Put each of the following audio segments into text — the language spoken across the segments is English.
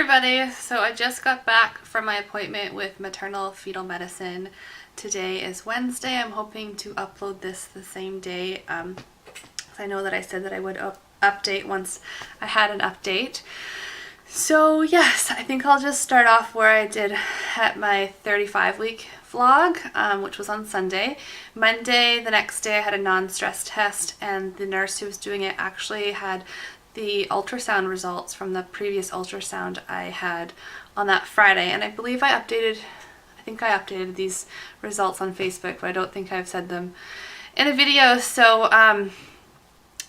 everybody! So I just got back from my appointment with maternal fetal medicine. Today is Wednesday. I'm hoping to upload this the same day. I know that I said that I would update once I had an update. So yes, I think I'll just start off where I did at my 35-week vlog, which was on Sunday. Monday, the next day, I had a non-stress test, and the nurse who was doing it actually had the ultrasound results from the previous ultrasound I had on that Friday. And I believe I think I updated these results on Facebook, but I don't think I've said them in a video. So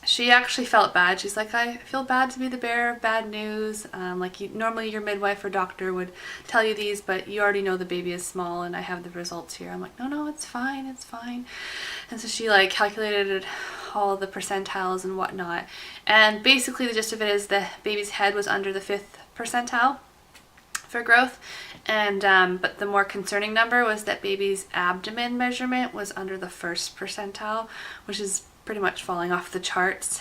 she actually felt bad. She's like, I feel bad to be the bearer of bad news. Normally your midwife or doctor would tell you these, but you already know the baby is small and I have the results here. I'm like, no, it's fine, it's fine. And so she calculated all of the percentiles and whatnot. And basically the gist of it is the baby's head was under the 5th percentile for growth. And but the more concerning number was that baby's abdomen measurement was under the 1st percentile, which is pretty much falling off the charts.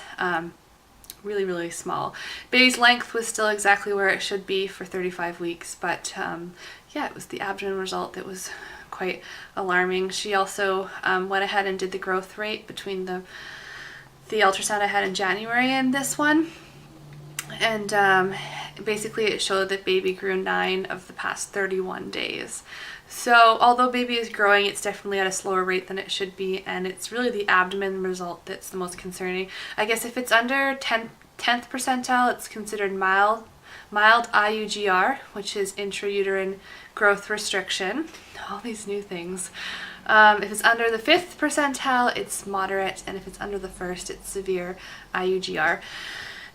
Really small. Baby's length was still exactly where it should be for 35 weeks, but yeah, it was the abdomen result that was quite alarming. She also went ahead and did the growth rate between the ultrasound I had in January and this one, and basically it showed that baby grew 9 of the past 31 days. So although baby is growing, it's definitely at a slower rate than it should be, and it's really the abdomen result that's the most concerning. I guess if it's under 10th percentile, it's considered mild IUGR, which is intrauterine growth restriction. All these new things. If it's under the 5th percentile, it's moderate, and if it's under the 1st, it's severe IUGR.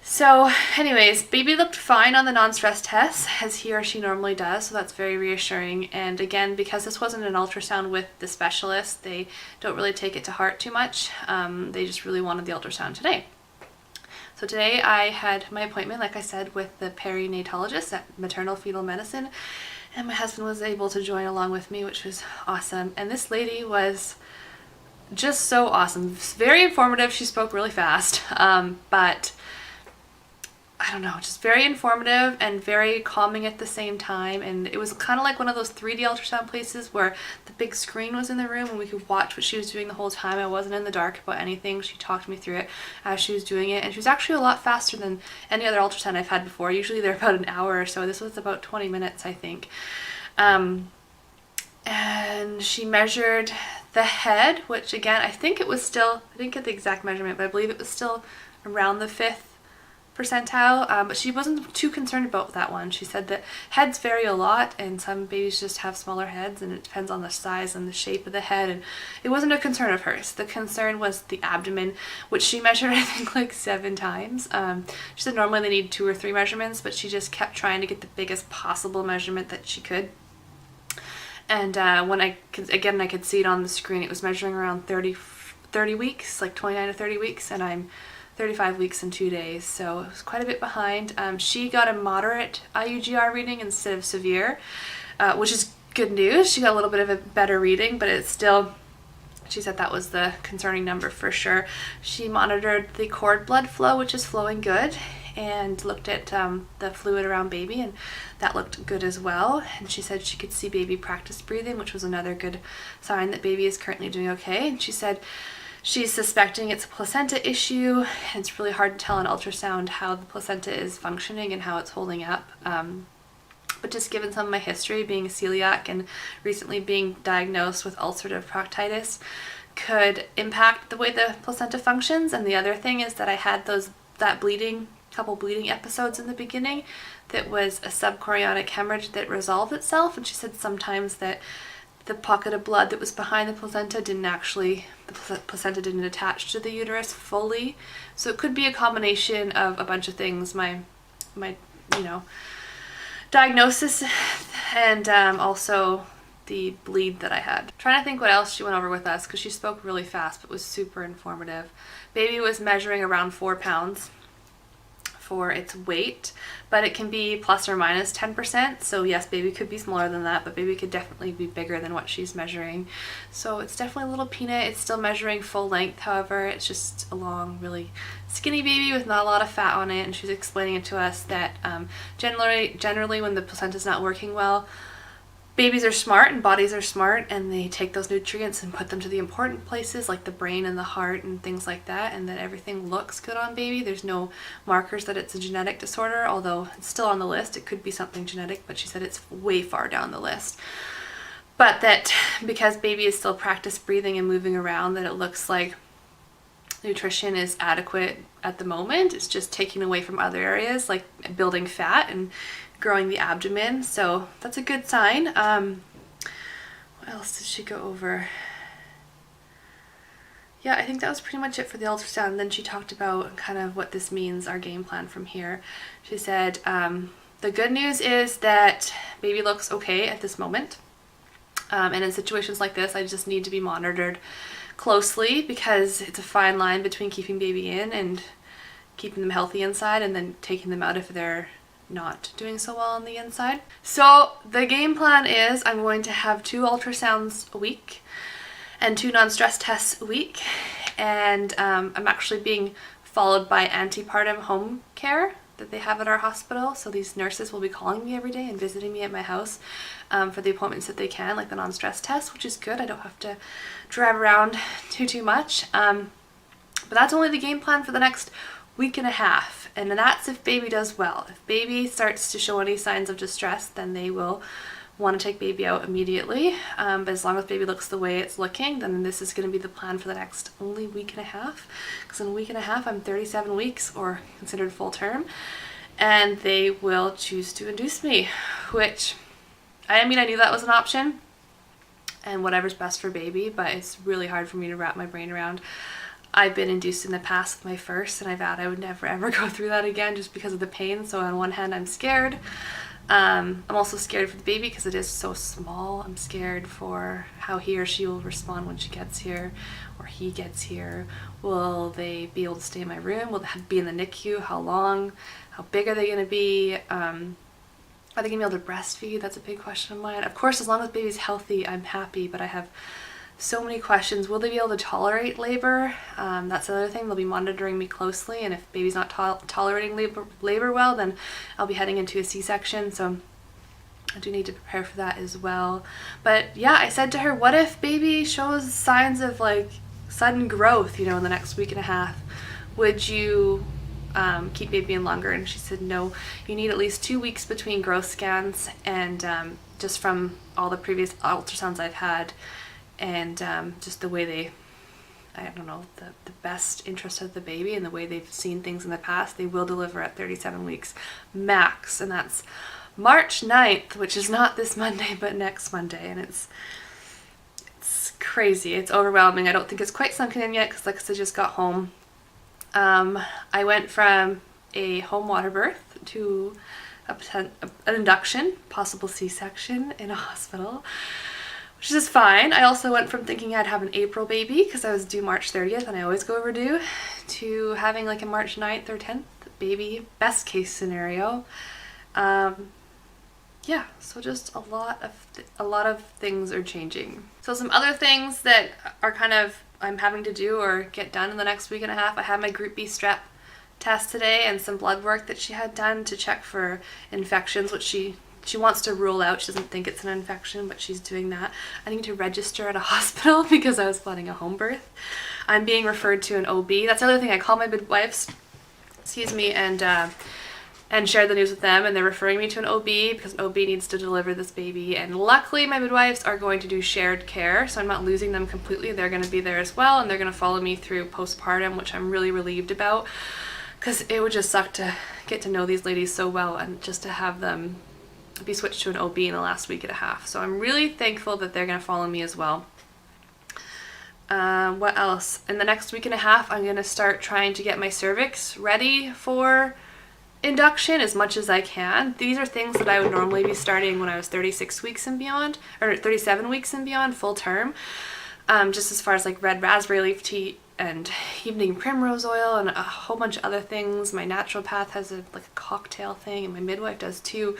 So anyways, baby looked fine on the non-stress test, as he or she normally does, so that's very reassuring. And again, because this wasn't an ultrasound with the specialist, they don't really take it to heart too much. They just really wanted the ultrasound today. So today I had my appointment, like I said, with the Perinatologist at Maternal Fetal Medicine, and my husband was able to join along with me, which was awesome. And this lady was just so awesome. Very informative. She spoke really fast, but I don't know, just very informative and very calming at the same time. And it was kind of like one of those 3D ultrasound places where the big screen was in the room and we could watch what she was doing the whole time. I wasn't in the dark about anything. She talked me through it as she was doing it, and she was actually a lot faster than any other ultrasound I've had before. Usually they're about an hour or so. This was about 20 minutes, I think. And she measured the head, which again, I think it was still, I didn't get the exact measurement, but I believe it was still around the 5th percentile, but she wasn't too concerned about that one. She said that heads vary a lot, and some babies just have smaller heads, and it depends on the size and the shape of the head, and it wasn't a concern of hers. The concern was the abdomen, which she measured I think 7 times. She said normally they need 2 or 3 measurements, but she just kept trying to get the biggest possible measurement that she could. And when I could see it on the screen, it was measuring around 30 weeks, like 29 to 30 weeks, and I'm 35 weeks and 2 days, so it was quite a bit behind. She got a moderate IUGR reading instead of severe, which is good news. She got a little bit of a better reading, but it's still, she said that was the concerning number for sure. She monitored the cord blood flow, which is flowing good, and looked at the fluid around baby, and that looked good as well. And she said she could see baby practice breathing, which was another good sign that baby is currently doing okay. And she said she's suspecting it's a placenta issue. It's really hard to tell on ultrasound how the placenta is functioning and how it's holding up. But just given some of my history, being a celiac and recently being diagnosed with ulcerative proctitis, could impact the way the placenta functions. And the other thing is that I had couple bleeding episodes in the beginning that was a subchorionic hemorrhage that resolved itself. And she said sometimes that the pocket of blood that was behind the placenta the placenta didn't attach to the uterus fully. So it could be a combination of a bunch of things, my diagnosis and also the bleed that I had. Trying to think what else she went over with us, because she spoke really fast but was super informative. Baby was measuring around 4 pounds for its weight, but it can be plus or minus 10%. So yes, baby could be smaller than that, but baby could definitely be bigger than what she's measuring. So it's definitely a little peanut. It's still measuring full length, however. It's just a long, really skinny baby with not a lot of fat on it, and she's explaining it to us that generally when the placenta's not working well, babies are smart and bodies are smart, and they take those nutrients and put them to the important places like the brain and the heart and things like that, and that everything looks good on baby. There's no markers that it's a genetic disorder, although it's still on the list. It could be something genetic, but she said it's way far down the list. But that because baby is still practice breathing and moving around, that it looks like nutrition is adequate at the moment. It's just taking away from other areas like building fat and growing the abdomen, so that's a good sign. What else did she go over? Yeah, I think that was pretty much it for the ultrasound. Then she talked about kind of what this means, our game plan from here. She said, the good news is that baby looks okay at this moment. And in situations like this, I just need to be monitored closely because it's a fine line between keeping baby in and keeping them healthy inside and then taking them out if they're not doing so well on the inside. So the game plan is I'm going to have 2 ultrasounds a week and 2 non-stress tests a week, and I'm actually being followed by antepartum home care that they have at our hospital. So these nurses will be calling me every day and visiting me at my house for the appointments that they can, like the non-stress test, which is good. I don't have to drive around too much. But that's only the game plan for the next week and a half, and that's if baby does well. If baby starts to show any signs of distress, then they will want to take baby out immediately. But as long as baby looks the way it's looking, then this is going to be the plan for the next only week and a half, because in a week and a half I'm 37 weeks, or considered full term, and they will choose to induce me, which I mean, I knew that was an option and whatever's best for baby, but it's really hard for me to wrap my brain around. I've been induced in the past with my first, and I vowed I would never ever go through that again just because of the pain. So on one hand, I'm scared. I'm also scared for the baby because it is so small. I'm scared for how he or she will respond when she gets here or he gets here. Will they be able to stay in my room? Will they be in the NICU? How long? How big are they going to be? Are they going to be able to breastfeed? That's a big question of mine. Of course, as long as baby's healthy, I'm happy, but I have so many questions. Will they be able to tolerate labor? That's the other thing. They'll be monitoring me closely, and if baby's not tolerating labor well, then I'll be heading into a C-section, so I do need to prepare for that as well. But yeah, I said to her, what if baby shows signs of like sudden growth, in the next week and a half? Would you keep baby in longer? And she said, no, you need at least 2 weeks between growth scans, and just from all the previous ultrasounds I've had, and just the way they, I don't know, the best interest of the baby and the way they've seen things in the past, they will deliver at 37 weeks max, and that's March 9th, which is not this Monday, but next Monday, and it's crazy. It's overwhelming. I don't think it's quite sunken in yet because, like I said, I just got home. I went from a home water birth to an induction, possible C-section in a hospital, which is fine. I also went from thinking I'd have an April baby because I was due March 30th and I always go overdue, to having like a March 9th or 10th baby, best case scenario. Yeah, so just a lot of things are changing. So some other things that are kind of I'm having to do or get done in the next week and a half. I had my Group B strep test today and some blood work that she had done to check for infections, which she wants to rule out. She doesn't think it's an infection, but she's doing that. I need to register at a hospital because I was planning a home birth. I'm being referred to an OB. That's the other thing. I called my midwives, and shared the news with them, and they're referring me to an OB because an OB needs to deliver this baby. And luckily my midwives are going to do shared care, so I'm not losing them completely. They're going to be there as well, and they're going to follow me through postpartum, which I'm really relieved about, because it would just suck to get to know these ladies so well and just to have them be switched to an OB in the last week and a half. So I'm really thankful that they're going to follow me as well. What else? In the next week and a half, I'm going to start trying to get my cervix ready for induction as much as I can. These are things that I would normally be starting when I was 36 weeks and beyond, or 37 weeks and beyond, full term. Just as far as like red raspberry leaf tea and evening primrose oil and a whole bunch of other things. My naturopath has like a cocktail thing, and my midwife does too,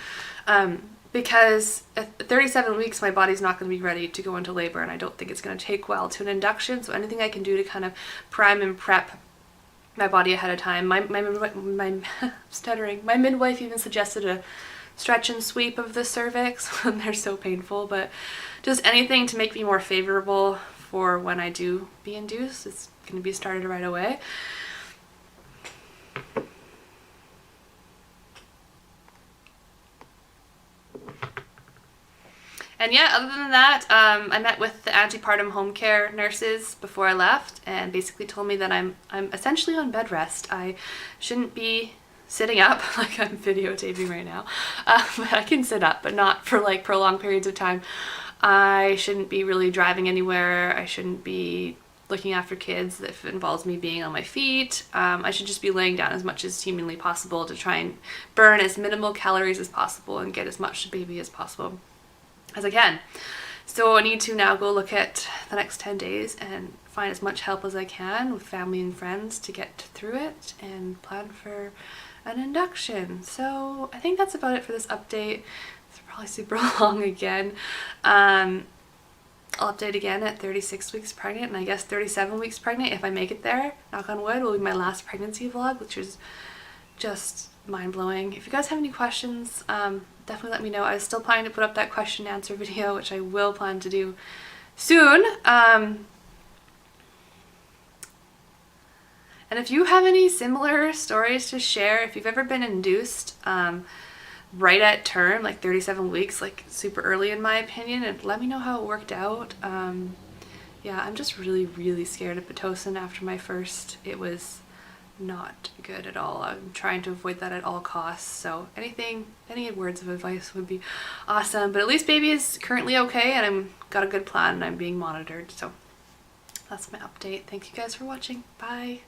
because at 37 weeks my body's not going to be ready to go into labor, and I don't think it's going to take well to an induction. So anything I can do to kind of prime and prep my body ahead of time. My stuttering. My midwife even suggested a stretch and sweep of the cervix when they're so painful, but just anything to make me more favorable for when I do be induced. It's going to be started right away. And yeah, other than that, I met with the antepartum home care nurses before I left, and basically told me that I'm essentially on bed rest. I shouldn't be sitting up like I'm videotaping right now, but I can sit up, but not for like prolonged periods of time. I shouldn't be really driving anywhere. I shouldn't be looking after kids if it involves me being on my feet. I should just be laying down as much as humanly possible to try and burn as minimal calories as possible and get as much to baby as possible as I can. So I need to now go look at the next 10 days and find as much help as I can with family and friends to get through it and plan for an induction. So I think that's about it for this update. It's probably super long again. I'll update again at 36 weeks pregnant, and I guess 37 weeks pregnant if I make it there. Knock on wood, will be my last pregnancy vlog, which is just mind-blowing. If you guys have any questions, definitely let me know. I was still planning to put up that question and answer video, which I will plan to do soon. And if you have any similar stories to share, if you've ever been induced right at term, like 37 weeks, like super early in my opinion, and let me know how it worked out. Yeah, I'm just really scared of Pitocin after my first. It was not good at all. I'm trying to avoid that at all costs. So any words of advice would be awesome. But at least baby is currently okay, and I'm got a good plan, and I'm being monitored. So that's my update. Thank you guys for watching. Bye.